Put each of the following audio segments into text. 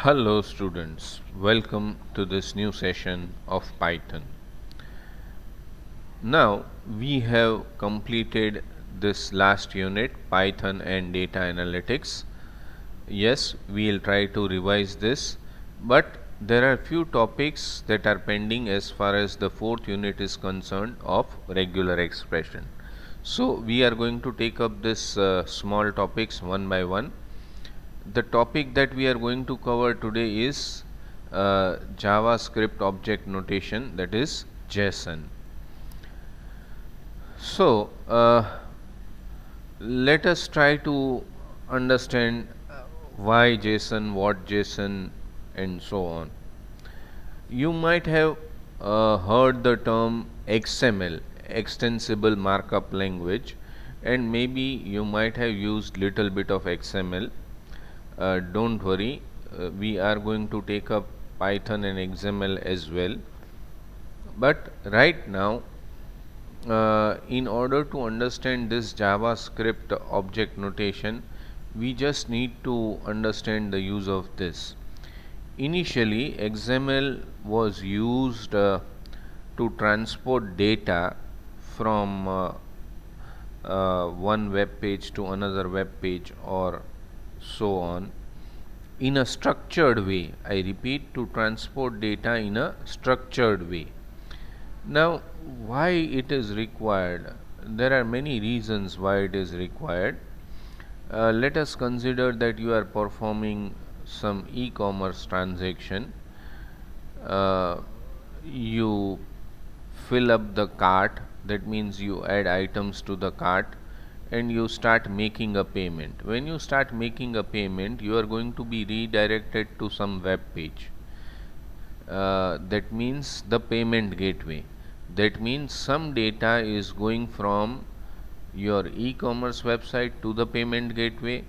Hello students, welcome to this new session of Python. Now we have completed this last unit, Python and data analytics. Yes, we will try to revise this, but there are few topics that are pending as far as the fourth unit is concerned of regular expression. So we are going to take up this small topics one by one. The topic that we are going to cover today is JavaScript object notation, that is JSON. So let us try to understand why JSON, what JSON, and so on. You might have heard the term XML, extensible markup language, and maybe you might have used little bit of XML. Don't worry, we are going to take up Python and XML as well. But right now, in order to understand this JavaScript object notation, we just need to understand the use of this. Initially, XML was used to transport data from one web page to another web page or so on in a structured way. I repeat, to transport data in a structured way. Now, why it is required? There are many reasons why it is required. Let us consider that you are performing some e-commerce transaction. You fill up the cart, that means you add items to the cart, and you start making a payment. When you start making a payment, you are going to be redirected to some web page. That means the payment gateway. That means some data is going from your e-commerce website to the payment gateway.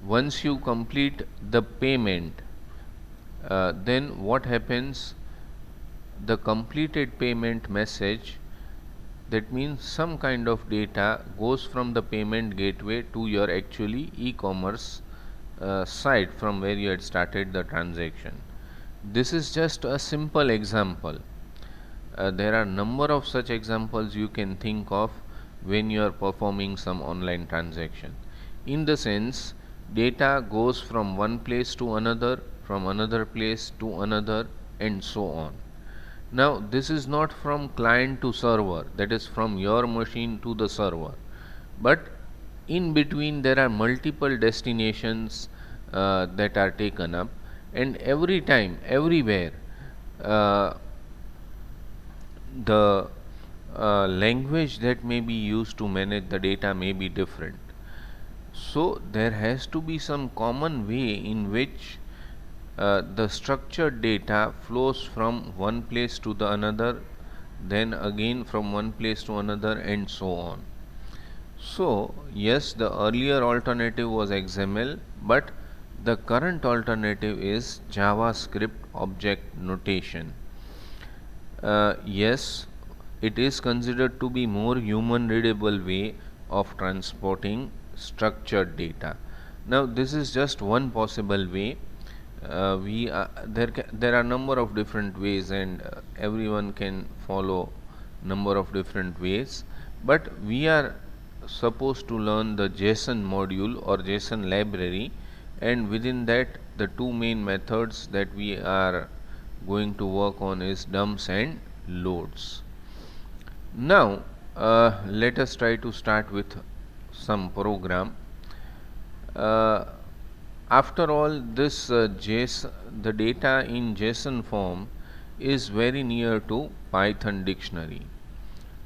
Once you complete the payment, then what happens? The completed payment message, that means some kind of data goes from the payment gateway to your actually e-commerce site from where you had started the transaction. This is just a simple example. There are number of such examples you can think of when you are performing some online transaction. In the sense, data goes from one place to another, from another place to another, and so on. Now, this is not from client to server, that is from your machine to the server, but in between there are multiple destinations that are taken up, and every time, everywhere, uh, the language that may be used to manage the data may be different. So, there has to be some common way in which the structured data flows from one place to the another, then again from one place to another, and so on. So, yes, the earlier alternative was XML, but the current alternative is JavaScript object notation. Yes, it is considered to be more human readable way of transporting structured data. Now, this is just one possible way. There are number of different ways, and everyone can follow number of different ways, but we are supposed to learn the JSON module or JSON library, and within that the two main methods that we are going to work on is dumps and loads. Now let us try to start with some program. After all, this the data in JSON form is very near to Python dictionary.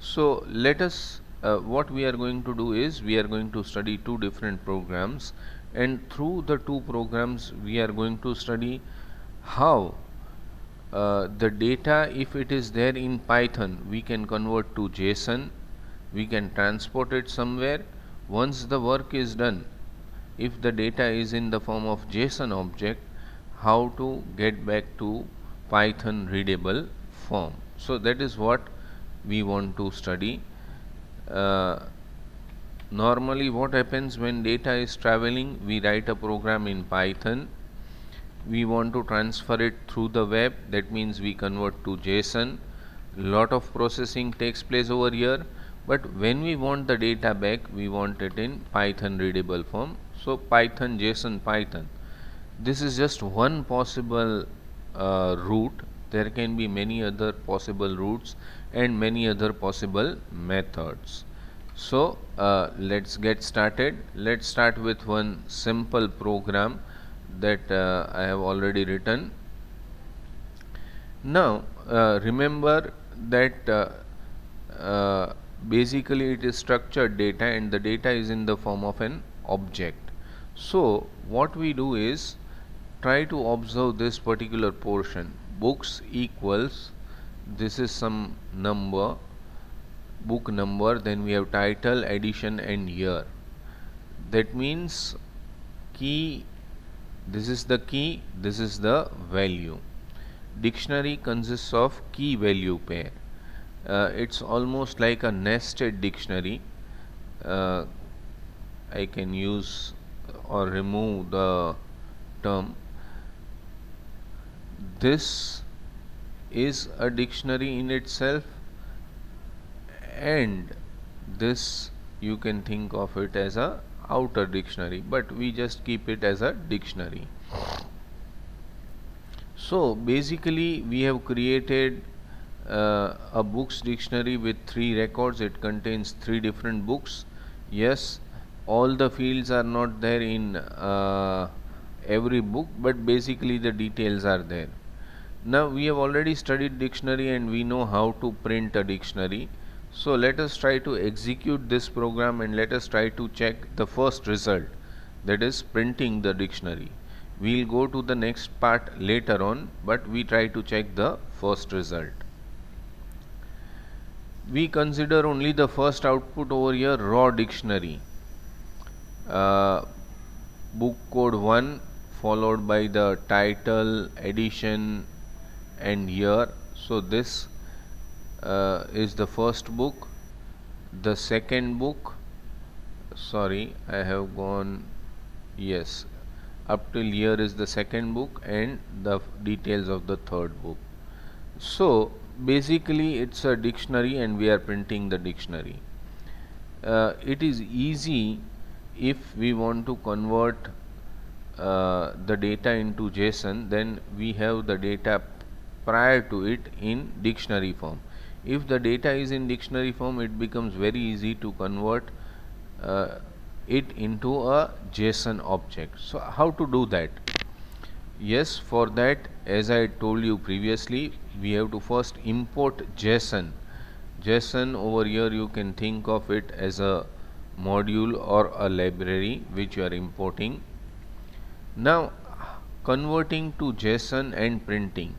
So let us what we are going to do is we are going to study two different programs, and through the two programs we are going to study how the data, if it is there in Python, we can convert to JSON, we can transport it somewhere. Once the work is done, if the data is in the form of JSON object, how to get back to Python readable form. So that is what we want to study. Normally what happens when data is traveling, we write a program in Python, we want to transfer it through the web, that means we convert to JSON. Lot of processing takes place over here, but when we want the data back, we want it in Python readable form. So Python, JSON, Python. This is just one possible route. There can be many other possible routes and many other possible methods. So let's get started. Let's start with one simple program that I have already written. Now remember that basically it is structured data, and the data is in the form of an object. So what we do is try to observe this particular portion. Books equals, this is some number, book number, then we have title, edition and year. That means key, this is the key, this is the value. Dictionary consists of key value pair. It's almost like a nested dictionary. I can use or remove the term. This is a dictionary in itself, and this you can think of it as a outer dictionary, but we just keep it as a dictionary. So basically we have created a books dictionary with 3 records. It contains 3 different books. Yes, all the fields are not there in every book, but basically the details are there. Now we have already studied dictionary and we know how to print a dictionary. So let us try to execute this program and let us try to check the first result, that is printing the dictionary. We will go to the next part later on, but we try to check the first result. We consider only the first output over here, raw dictionary. Book code 1 followed by the title, edition and year. So this is the first book. The second book, sorry, I have gone, yes, up till here is the second book and the details of the third book. So basically it's a dictionary and we are printing the dictionary. It is easy if we want to convert the data into JSON, then we have the data prior to it in dictionary form. If the data is in dictionary form, it becomes very easy to convert it into a JSON object. So how to do that? Yes, for that, as I told you previously, we have to first import JSON. JSON over here you can think of it as a module or a library which you are importing. Now converting to JSON and printing,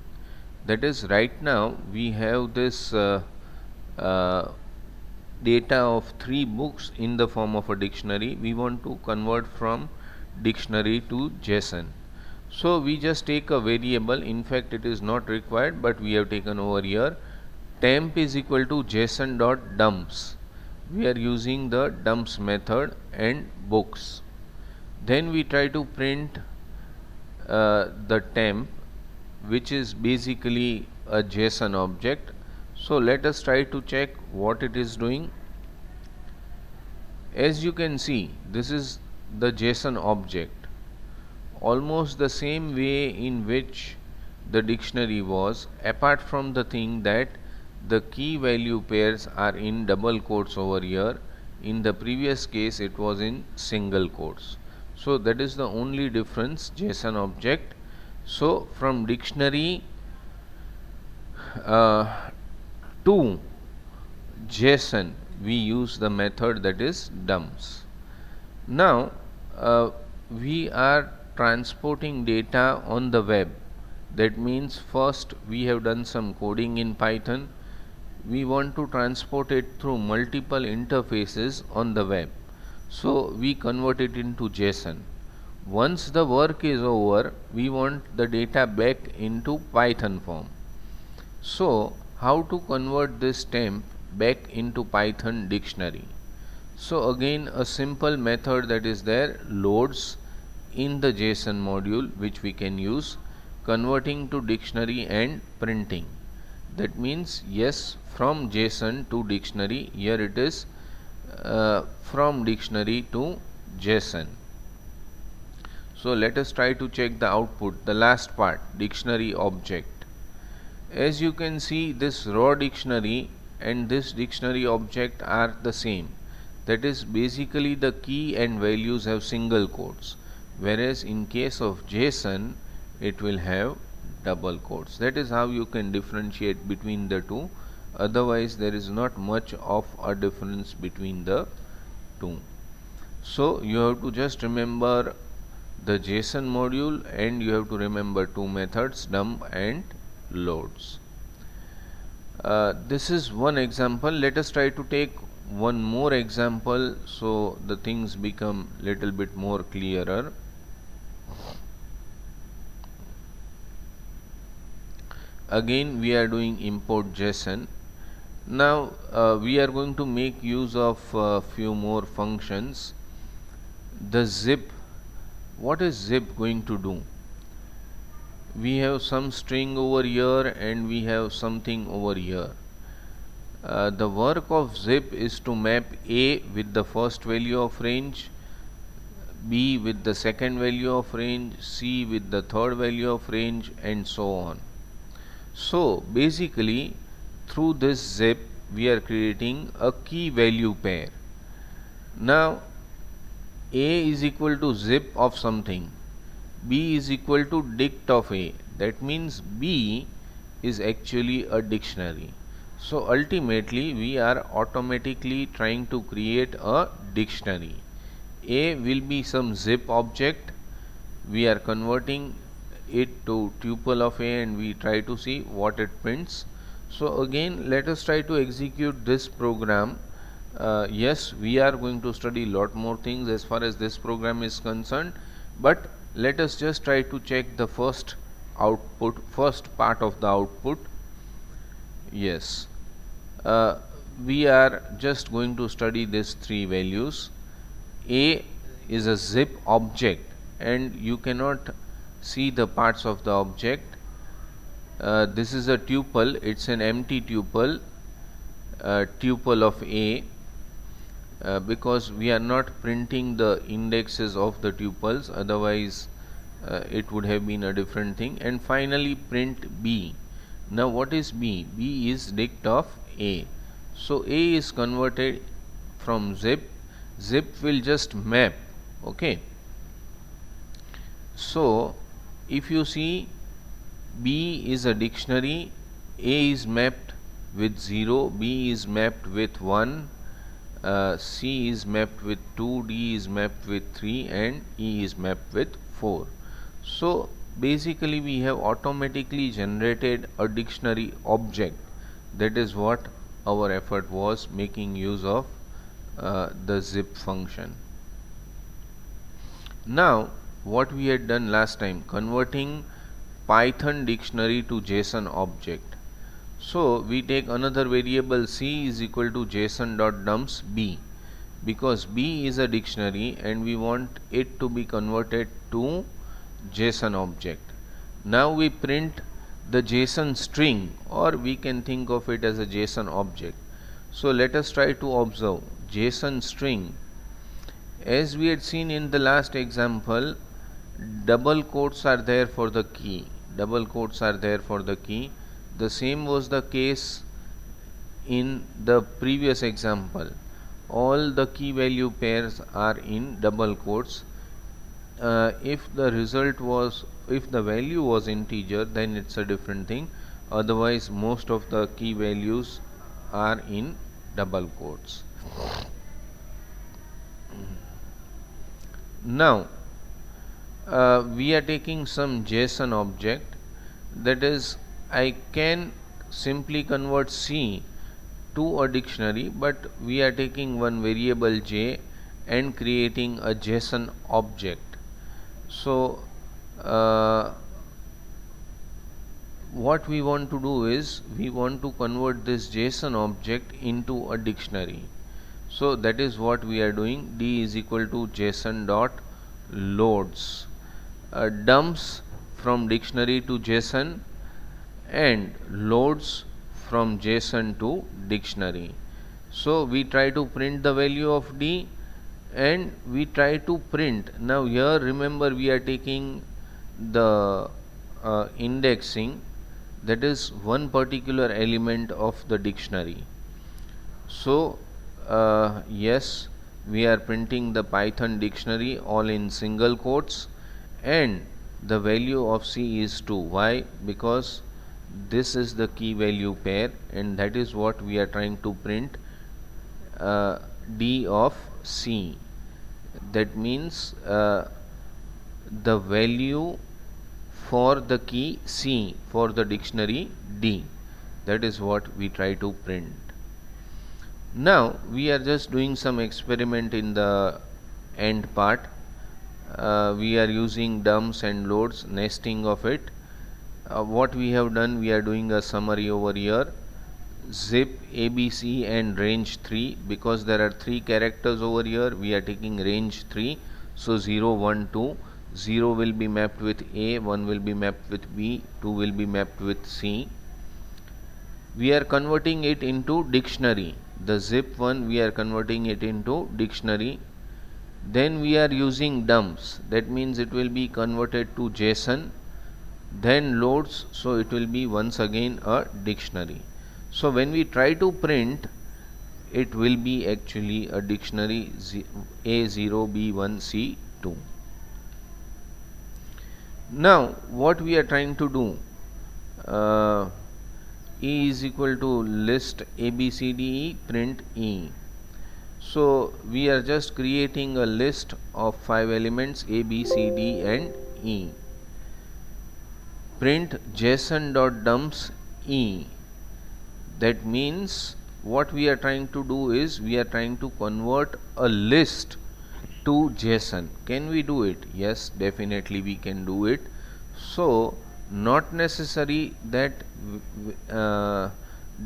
that is, right now we have this data of 3 books in the form of a dictionary. We want to convert from dictionary to JSON. So we just take a variable, in fact it is not required, but we have taken over here temp is equal to json.dumps. We are using the dumps method and books. Then we try to print the temp, which is basically a JSON object. So let us try to check what it is doing. As you can see, this is the JSON object, almost the same way in which the dictionary was, apart from the thing that the key value pairs are in double quotes over here. In the previous case it was in single quotes. So that is the only difference, JSON object. So from dictionary to JSON we use the method that is dumps. Now we are transporting data on the web. That means first we have done some coding in Python. We want to transport it through multiple interfaces on the web. So we convert it into JSON. Once the work is over, we want the data back into Python form. So how to convert this temp back into Python dictionary? So again a simple method that is there, loads in the JSON module which we can use, converting to dictionary and printing. That means yes, from JSON to dictionary. Here it is from dictionary to JSON. So let us try to check the output, the last part, dictionary object. As you can see, this raw dictionary and this dictionary object are the same. That is, basically the key and values have single quotes, whereas in case of JSON it will have double quotes. That is how you can differentiate between the two. Otherwise there is not much of a difference between the two. So you have to just remember the JSON module, and you have to remember two methods, dump and loads. This is one example. Let us try to take one more example so the things become little bit more clearer. Again we are doing import JSON. Now we are going to make use of few more functions. The zip, what is zip going to do? We have some string over here and we have something over here. The work of zip is to map A with the first value of range, B with the second value of range, C with the third value of range, and so on. So basically through this zip we are creating a key value pair. Now A is equal to zip of something, B is equal to dict of A. That means B is actually a dictionary. So ultimately we are automatically trying to create a dictionary. A will be some zip object. We are converting it to tuple of A and we try to see what it prints. So again let us try to execute this program. Yes, we are going to study lot more things as far as this program is concerned, but let us just try to check the first output, first part of the output. Yes, we are just going to study these three values. A is a zip object and you cannot see the parts of the object. This is a tuple, it's an empty tuple, tuple of A, because we are not printing the indexes of the tuples, otherwise it would have been a different thing. And finally print B. Now what is B? B is dict of A. So A is converted from zip. Zip will just map. Okay. So if you see, B is a dictionary, A is mapped with 0, B is mapped with 1, C is mapped with 2, D is mapped with 3, and E is mapped with 4. So basically we have automatically generated a dictionary object. That is what our effort was, making use of the zip function. Now what we had done last time, converting Python dictionary to JSON object. So we take another variable C is equal to JSON.dumps B, because B is a dictionary and we want it to be converted to JSON object. Now we print the JSON string, or we can think of it as a JSON object. So let us try to observe JSON string. As we had seen in the last example, double quotes are there for the key. Double quotes are there for the key. The same was the case in the previous example. All the key value pairs are in double quotes. If the value was integer, then it's a different thing. Otherwise most of the key values are in double quotes. Now we are taking some JSON object, that is, I can simply convert C to a dictionary, but we are taking one variable J and creating a JSON object. So what we want to do is we want to convert this JSON object into a dictionary. So that is what we are doing. D is equal to JSON dot loads, dumps from dictionary to JSON, and loads from JSON to dictionary. So we try to print the value of D and we try to print. Now here remember we are taking the indexing, that is one particular element of the dictionary. So yes, we are printing the Python dictionary all in single quotes, and the value of C is 2. Why? Because this is the key value pair, and that is what we are trying to print, D of C. That means the value for the key C for the dictionary D. That is what we try to print. Now we are just doing some experiment in the end part. We are using dumps and loads, nesting of it. What we have done, we are doing a summary over here. Zip ABC and range 3, because there are 3 characters over here, we are taking range 3. So 0, 1, 2. 0 will be mapped with A, 1 will be mapped with B, 2 will be mapped with C. We are converting it into dictionary. The zip one, we are converting it into dictionary. Then we are using dumps, that means it will be converted to JSON. Then loads, so it will be once again a dictionary. So when we try to print, it will be actually a dictionary A0, B1, C2. Now what we are trying to do, E is equal to list ABCDE, print E. So we are just creating a list of 5 elements A, B, C, D and E. Print JSON.dumps E. That means what we are trying to do is we are trying to convert a list to JSON. Can we do it? Yes, definitely we can do it. So not necessary that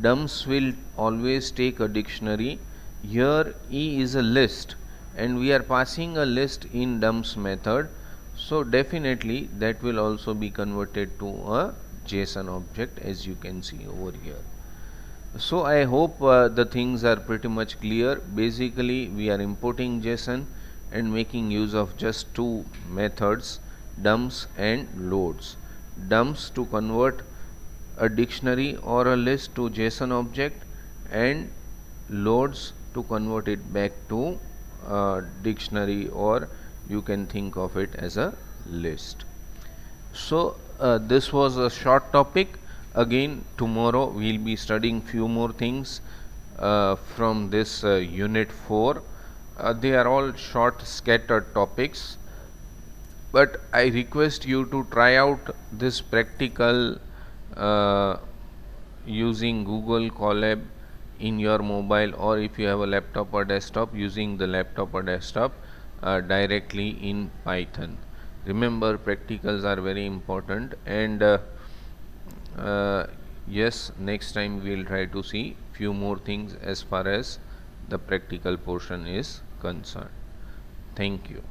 dumps will always take a dictionary. Here E is a list and we are passing a list in dumps method, so definitely that will also be converted to a JSON object, as you can see over here. So I hope the things are pretty much clear. Basically we are importing JSON and making use of just 2 methods, dumps and loads. Dumps to convert a dictionary or a list to JSON object, and loads to convert it back to a dictionary, or you can think of it as a list. So this was a short topic. Again tomorrow we will be studying few more things from this unit 4. They are all short scattered topics, but I request you to try out this practical using Google Colab in your mobile, or if you have a laptop or desktop, using the laptop or desktop directly in Python. Remember, practicals are very important, and yes, next time we will try to see few more things as far as the practical portion is concerned. Thank you.